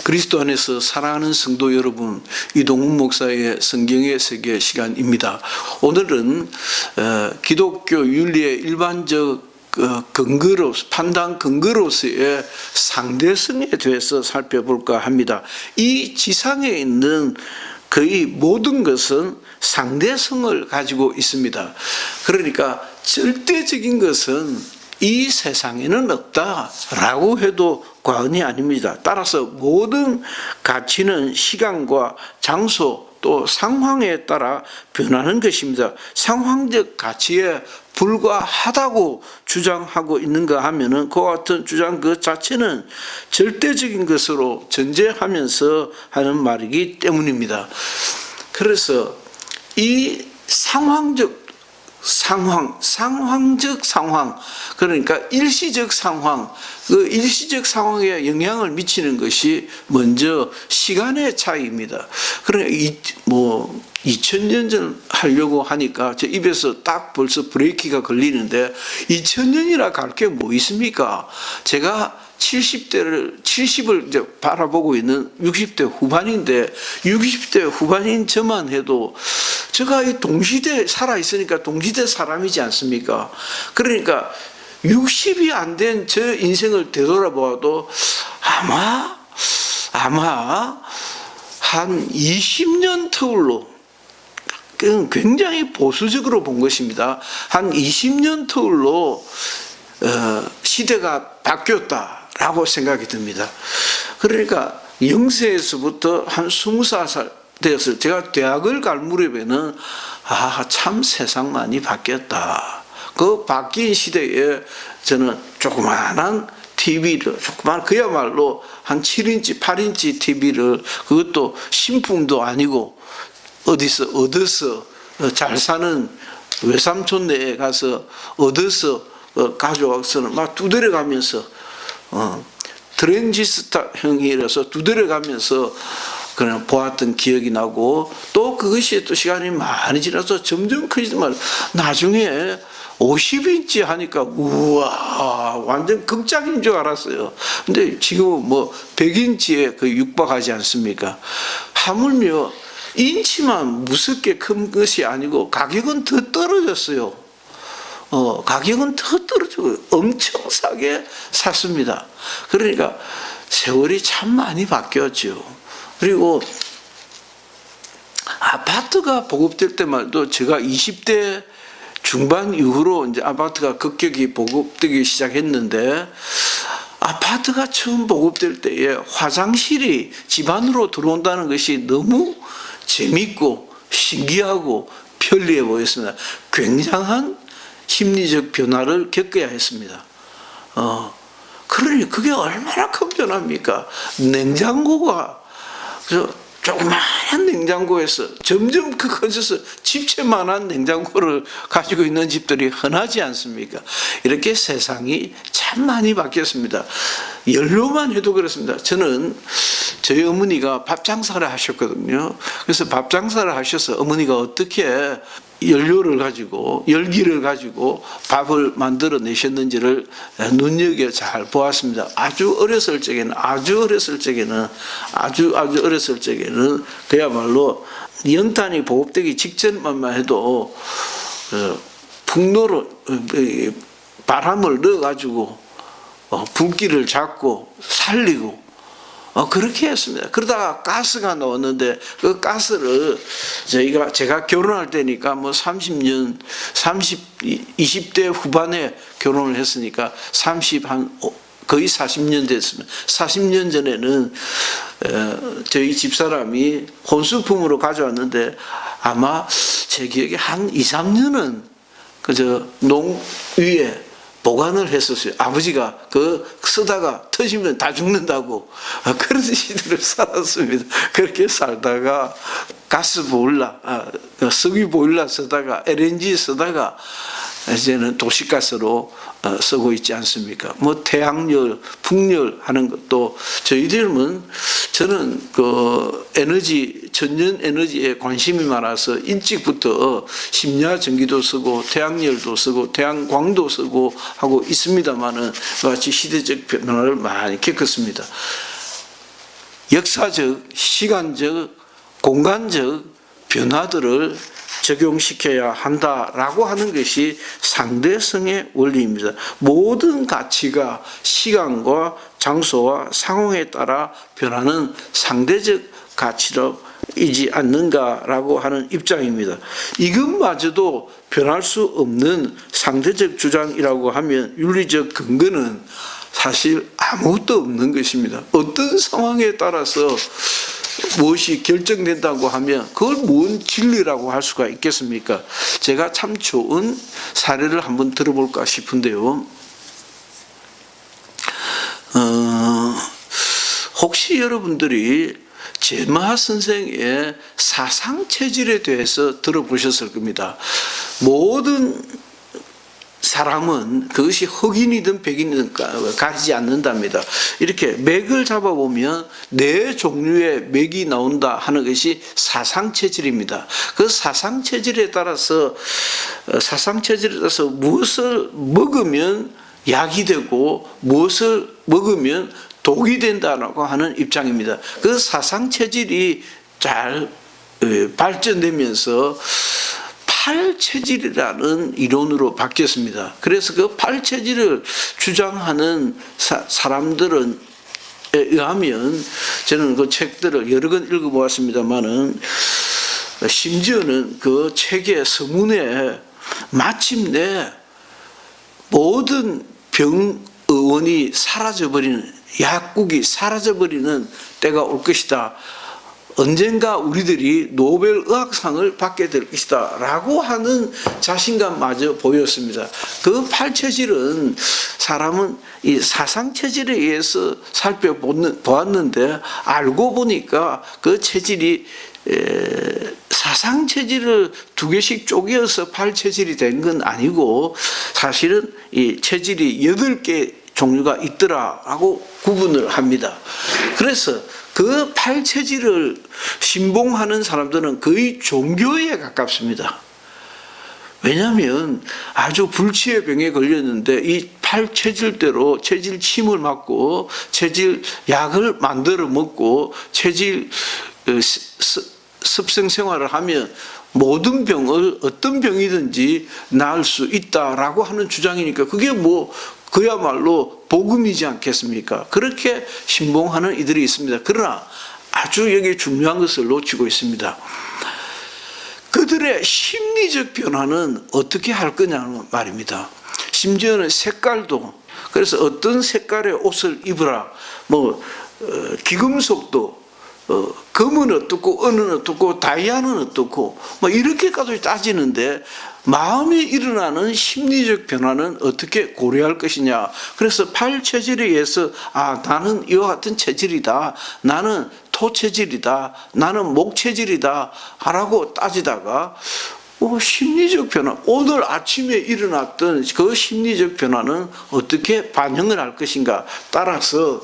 그리스도 안에서 사랑하는 성도 여러분, 이동훈 목사의 성경의 세계 시간입니다. 오늘은 기독교 윤리의 일반적 판단 근거로서의 상대성에 대해서 살펴볼까 합니다. 이 지상에 있는 거의 모든 것은 상대성을 가지고 있습니다. 그러니까 절대적인 것은 이 세상에는 없다라고 해도 과언이 아닙니다. 따라서 모든 가치는 시간과 장소 또 상황에 따라 변하는 것입니다. 상황적 가치에 불과하다고 주장하고 있는가 하면은 그와 같은 주장 그 자체는 절대적인 것으로 전제하면서 하는 말이기 때문입니다. 그래서 이 상황적 상황, 그러니까 일시적 상황, 그 일시적 상황에 영향을 미치는 것이 먼저 시간의 차이입니다. 그러니까 2000년 전 하려고 하니까 제 입에서 딱 벌써 브레이크가 걸리는데 2000년이라 갈 게 뭐 있습니까? 제가 70을 이제 바라보고 있는 60대 후반인데 60대 후반인 저만 해도 제가 이 동시대에 살아있으니까 동시대 사람이지 않습니까? 그러니까 60이 안 된 저 인생을 되돌아보아도 아마 한 20년 터울로 굉장히 보수적으로 본 것입니다. 한 20년 터울로 시대가 바뀌었다라고 생각이 듭니다. 그러니까 0세에서부터 한 20살 되었을 때 제가 대학을 갈 무렵에는 참 세상 많이 바뀌었다. 그 바뀐 시대에 저는 조그마한 TV를 그야말로 한 7인치 8인치 TV를 그것도 신품도 아니고 어디서 얻어서 잘 사는 외삼촌네에 가서 얻어서 가져와서는 막 두드려가면서 트랜지스타형이라서 두드려가면서 그냥 보았던 기억이 나고 또 그것이 또 시간이 많이 지나서 점점 커지지만 나중에 50인치 하니까 우와 완전 극장인 줄 알았어요. 근데 지금은 100인치에 거의 육박하지 않습니까? 하물며 인치만 무섭게 큰 것이 아니고 가격은 더 떨어졌어요. 가격은 더 떨어지고 엄청 싸게 샀습니다. 그러니까 세월이 참 많이 바뀌었죠. 그리고 아파트가 보급될 때만 해도 제가 20대 중반 이후로 이제 아파트가 급격히 보급되기 시작했는데 아파트가 처음 보급될 때에 화장실이 집 안으로 들어온다는 것이 너무 재밌고 신기하고 편리해 보였습니다. 굉장한 심리적 변화를 겪어야 했습니다. 그러니 그게 얼마나 큰 변화입니까? 냉장고가 조그마한 냉장고에서 점점 커져서 집채만한 냉장고를 가지고 있는 집들이 흔하지 않습니까? 이렇게 세상이 참 많이 바뀌었습니다. 연료만 해도 그렇습니다. 저는 저희 어머니가 밥 장사를 하셨거든요. 그래서 밥 장사를 하셔서 어머니가 어떻게 연료를 가지고 열기를 가지고 밥을 만들어 내셨는지를 눈여겨 잘 보았습니다. 아주 어렸을 적에는 그야말로 연탄이 보급되기 직전만 해도 풍로로 바람을 넣어 가지고 불길을 잡고 살리고 그렇게 했습니다. 그러다가 가스가 나왔는데 그 가스를 제가 결혼할 때니까 20대 후반에 결혼을 했으니까 거의 40년 됐습니다. 40년 전에는 저희 집사람이 혼수품으로 가져왔는데 아마 제 기억에 한 2, 3년은 그저 농 위에 보관을 했었어요. 아버지가 쓰다가 터지면 다 죽는다고 그런 시대를 살았습니다. 그렇게 살다가 가스 보일러, 석유 보일러 쓰다가 LNG 쓰다가 이제는 도시가스로 쓰고 있지 않습니까? 태양열, 풍열 하는 것도 저희들은 저는 전년 에너지에 관심이 많아서 일찍부터 심야 전기도 쓰고 태양열도 쓰고 태양광도 쓰고 하고 있습니다만은 마치 시대적 변화를 많이 겪었습니다. 역사적, 시간적, 공간적 변화들을 적용시켜야 한다라고 하는 것이 상대성의 원리입니다. 모든 가치가 시간과 장소와 상황에 따라 변하는 상대적 가치로 이지 않는가라고 하는 입장입니다. 이것마저도 변할 수 없는 상대적 주장이라고 하면 윤리적 근거는 사실 아무것도 없는 것입니다. 어떤 상황에 따라서 무엇이 결정된다고 하면 그걸 뭔 진리라고 할 수가 있겠습니까? 제가 참 좋은 사례를 한번 들어볼까 싶은데요. 혹시 여러분들이 제마 선생의 사상체질에 대해서 들어보셨을 겁니다. 모든 사람은 그것이 흑인이든 백인이든 가리지 않는답니다. 이렇게 맥을 잡아보면 네 종류의 맥이 나온다 하는 것이 사상체질입니다. 그 사상체질에 따라서 무엇을 먹으면 약이 되고 무엇을 먹으면 독이 된다고 하는 입장입니다. 그 사상체질이 잘 발전되면서 팔체질이라는 이론으로 바뀌었습니다. 그래서 그 팔체질을 주장하는 사람들은 의하면 저는 그 책들을 여러 권 읽어보았습니다만은 심지어는 그 책의 서문에 마침내 모든 병의원이 사라져버리는, 약국이 사라져버리는 때가 올 것이다. 언젠가 우리들이 노벨 의학상을 받게 될 것이다 라고 하는 자신감마저 보였습니다. 그 팔체질은 사람은 이 사상체질에 의해서 살펴보았는데 알고 보니까 그 체질이 사상체질을 두 개씩 쪼개어서 팔체질이 된 건 아니고 사실은 이 체질이 8개 종류가 있더라라고 구분을 합니다. 그래서 그 팔체질을 신봉하는 사람들은 거의 종교에 가깝습니다. 왜냐하면 아주 불치의 병에 걸렸는데 이 팔체질대로 체질 침을 맞고 체질 약을 만들어 먹고 체질 습성 생활을 하면 모든 병을 어떤 병이든지 나을 수 있다라고 하는 주장이니까 그게 뭐 그야말로 복음이지 않겠습니까? 그렇게 신봉하는 이들이 있습니다. 그러나 아주 여기 중요한 것을 놓치고 있습니다. 그들의 심리적 변화는 어떻게 할 거냐는 말입니다. 심지어는 색깔도, 그래서 어떤 색깔의 옷을 입으라, 귀금속도 금은 어떻고 은은 어떻고 다이아는 어떻고 이렇게까지 따지는데 마음에 일어나는 심리적 변화는 어떻게 고려할 것이냐. 그래서 팔체질에 의해서 나는 이와 같은 체질이다, 나는 토체질이다, 나는 목체질이다 라고 따지다가 심리적 변화, 오늘 아침에 일어났던 그 심리적 변화는 어떻게 반영을 할 것인가 따라서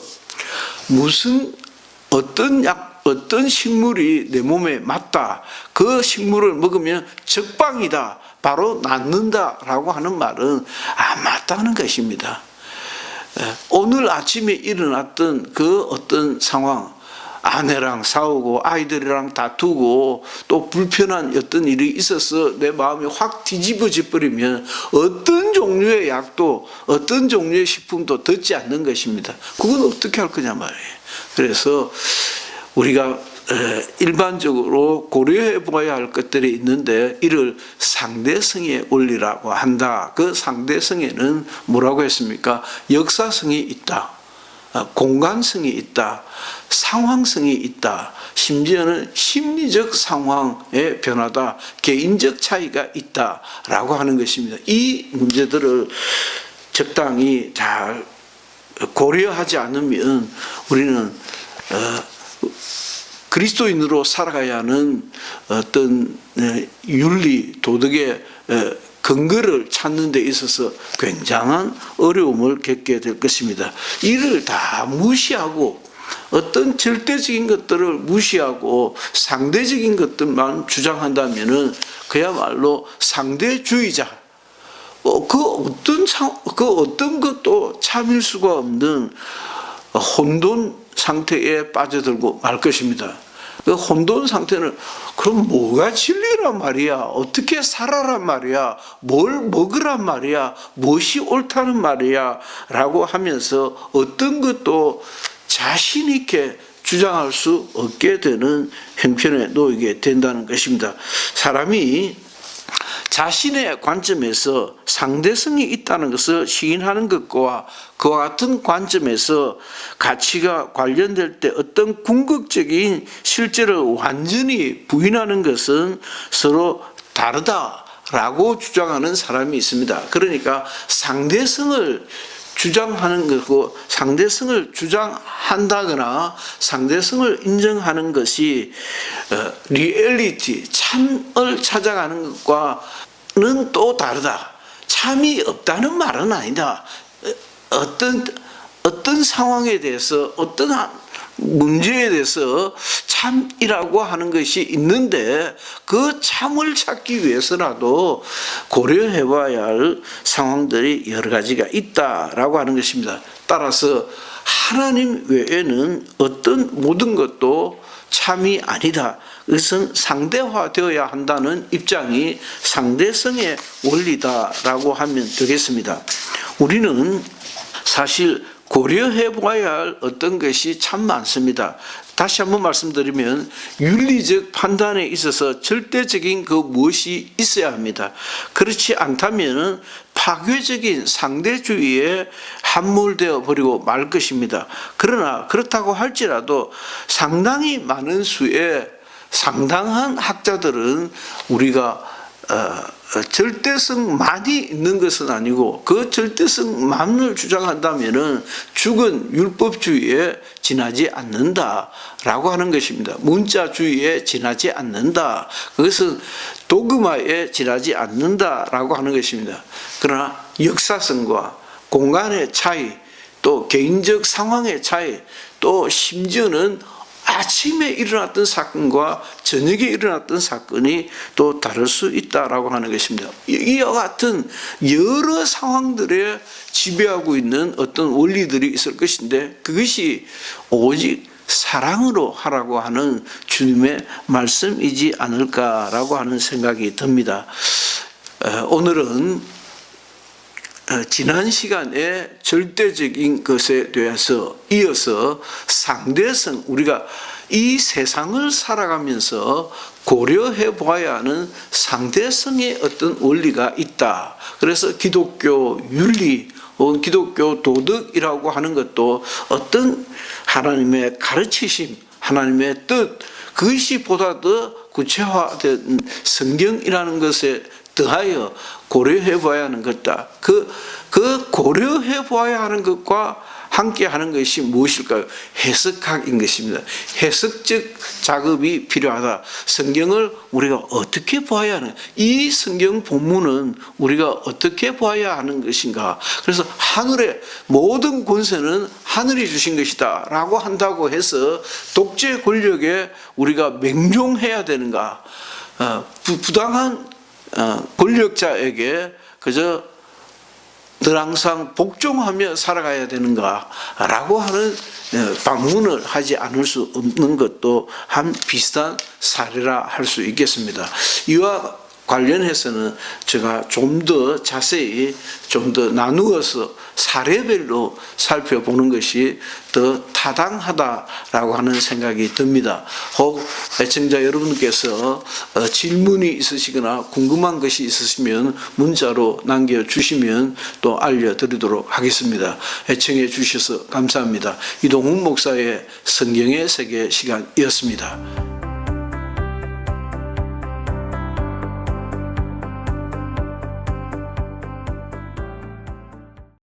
어떤 식물이 내 몸에 맞다, 그 식물을 먹으면 적방이다, 바로 낫는다라고 하는 말은 안 맞다는 것입니다. 오늘 아침에 일어났던 그 어떤 상황, 아내랑 싸우고 아이들이랑 다투고 또 불편한 어떤 일이 있어서 내 마음이 확 뒤집어져 버리면 어떤 종류의 약도 어떤 종류의 식품도 듣지 않는 것입니다. 그건 어떻게 할 거냐 말이에요. 그래서 우리가 일반적으로 고려해 봐야 할 것들이 있는데 이를 상대성의 원리라고 한다. 그 상대성에는 뭐라고 했습니까? 역사성이 있다, 공간성이 있다, 상황성이 있다, 심지어는 심리적 상황의 변화다, 개인적 차이가 있다라고 하는 것입니다. 이 문제들을 적당히 잘 고려하지 않으면 우리는 그리스도인으로 살아가야 하는 어떤 윤리, 도덕의 근거를 찾는 데 있어서 굉장한 어려움을 겪게 될 것입니다. 이를 다 무시하고 어떤 절대적인 것들을 무시하고 상대적인 것들만 주장한다면은 그야말로 상대주의자, 그 어떤 것도 참을 수가 없는 혼돈 상태에 빠져들고 말 것입니다. 그 혼돈 상태는 그럼 뭐가 진리란 말이야? 어떻게 살아란 말이야? 뭘 먹으란 말이야? 무엇이 옳다는 말이야? 라고 하면서 어떤 것도 자신 있게 주장할 수 없게 되는 형편에 놓이게 된다는 것입니다. 사람이 자신의 관점에서 상대성이 있다는 것을 시인하는 것과 그와 같은 관점에서 가치가 관련될 때 어떤 궁극적인 실제를 완전히 부인하는 것은 서로 다르다라고 주장하는 사람이 있습니다. 그러니까 상대성을 주장하는 것고 상대성을 주장한다거나 상대성을 인정하는 것이 리얼리티, 참을 찾아가는 것과는 또 다르다. 참이 없다는 말은 아니다. 어떤 상황에 대해서 어떤 문제에 대해서 참이라고 하는 것이 있는데 그 참을 찾기 위해서라도 고려해 봐야 할 상황들이 여러 가지가 있다라고 하는 것입니다. 따라서 하나님 외에는 어떤 모든 것도 참이 아니다. 그것은 상대화되어야 한다는 입장이 상대성의 원리다라고 하면 되겠습니다. 우리는 사실 고려해 봐야 할 어떤 것이 참 많습니다. 다시 한번 말씀드리면 윤리적 판단에 있어서 절대적인 그 무엇이 있어야 합니다. 그렇지 않다면 파괴적인 상대주의에 함몰되어 버리고 말 것입니다. 그러나 그렇다고 할지라도 상당히 많은 수의 상당한 학자들은 우리가 절대성만이 있는 것은 아니고 그 절대성만을 주장한다면은 죽은 율법주의에 지나지 않는다라고 하는 것입니다. 문자주의에 지나지 않는다. 그것은 도그마에 지나지 않는다라고 하는 것입니다. 그러나 역사성과 공간의 차이, 또 개인적 상황의 차이, 또 심지어는 아침에 일어났던 사건과 저녁에 일어났던 사건이 또 다를 수 있다라고 하는 것입니다. 이와 같은 여러 상황들에 지배하고 있는 어떤 원리들이 있을 것인데 그것이 오직 사랑으로 하라고 하는 주님의 말씀이지 않을까라고 하는 생각이 듭니다. 오늘은 지난 시간에 절대적인 것에 대해서 이어서 상대성, 우리가 이 세상을 살아가면서 고려해 봐야 하는 상대성의 어떤 원리가 있다. 그래서 기독교 윤리 혹은 기독교 도덕이라고 하는 것도 어떤 하나님의 가르치심, 하나님의 뜻, 그것이 보다 더 구체화된 성경이라는 것에 더하여 고려해 봐야 하는 것이다. 그 고려해 봐야 하는 것과 함께 하는 것이 무엇일까요? 해석학인 것입니다. 해석적 작업이 필요하다. 성경을 우리가 어떻게 봐야 하는, 이 성경 본문은 우리가 어떻게 봐야 하는 것인가. 그래서 하늘의 모든 권세는 하늘이 주신 것이다 라고 한다고 해서 독재 권력에 우리가 맹종해야 되는가. 부당한 권력자에게 그저 늘 항상 복종하며 살아가야 되는가 라고 하는 반문을 하지 않을 수 없는 것도 한 비슷한 사례라 할 수 있겠습니다. 이와 관련해서는 제가 좀 더 자세히 좀 더 나누어서 사례별로 살펴보는 것이 더 타당하다라고 하는 생각이 듭니다. 혹 애청자 여러분께서 질문이 있으시거나 궁금한 것이 있으시면 문자로 남겨주시면 또 알려드리도록 하겠습니다. 애청해 주셔서 감사합니다. 이동훈 목사의 성경의 세계 시간이었습니다.